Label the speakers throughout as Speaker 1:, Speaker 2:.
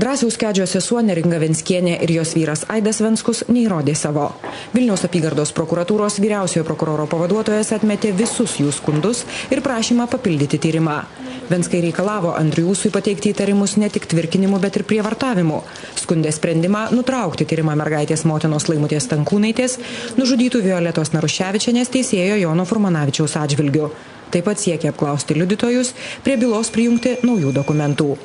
Speaker 1: Drąsiaus Kedžio sesuo Neringa Venckienė ir jos vyras Aidas Venckus neįrodė savo. Vilniaus apygardos prokuratūros vyriausiojo prokuroro pavaduotojas atmetė visus jų skundus ir prašymą papildyti tyrimą. Venckai reikalavo Andriui Ūsui pateikti įtarimus ne tik tvirkinimu, bet ir prievartavimu. Skundė sprendimą nutraukti tyrimą mergaitės motinos Laimutės Stankūnaitės, nužudytų Violetos Naruševičienės teisėjo Jono Furmanavičiaus atžvilgiu. Taip pat siekia apklausti liudytojus, prie bylos prijungti naujų dokumentų.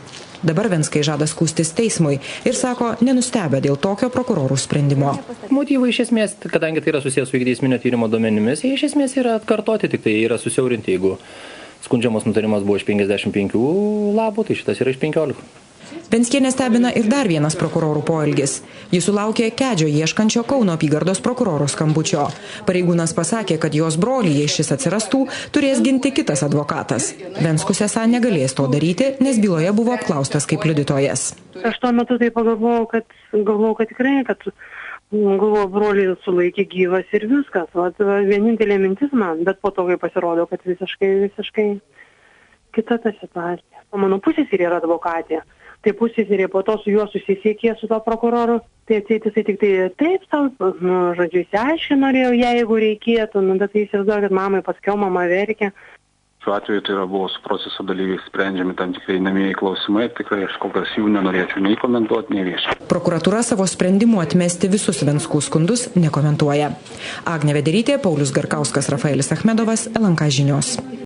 Speaker 1: Dabar Venckai žada skųstis teismui ir sako nenustebę dėl tokio prokurorų sprendimo.
Speaker 2: Motyvai iš esmės, kadangi tai yra susijęs su ikiteisminio tyrimo duomenimis, jie iš esmės yra atkartoti, tik tai yra susiaurinti. Jeigu skundžiamas nutarimas buvo iš 55 lapų, tai šitas yra iš 15.
Speaker 1: Venckienė stebina ir dar vienas prokurorų poelgis. Jis sulaukė Kedžio ieškančio Kauno apygardos prokuroro skambučio. Pareigūnas pasakė, kad jos brolį, jei šis atsirastų, turės ginti kitas advokatas. Venckus esą negalės to daryti, nes byloje buvo apklaustas kaip liudytojas.
Speaker 3: Aš tuo metu tai galvojau, kad tikrai, brolį sulaikė gyvas ir viskas. Vienintelė mintis man, bet po to, kai pasirodo, kad visiškai kita ta situacija. O mano pusės ir yra advokatė. Tai pusės ir po to su juo susisiekė su to prokuroru. Tai atseit jisai tik tai taip, žodžiu, įsiaiškino norėjau, jeigu reikėtų, bet tai įsivaizduoju, kad mamai paskiau mama verkė.
Speaker 4: Šiuo atveju tai buvo su proceso dalyviais sprendžiami tam tikrai namieji klausimai, tikrai aš kol kas jų nenorėčiau nei komentuoti, nei viešai.
Speaker 1: Prokuratūra savo sprendimu atmesti visus Venckų skundus nekomentuoja. Agnė Vederytė, Paulius Garkauskas, Rafaelis Achmedovas, LNK žinios.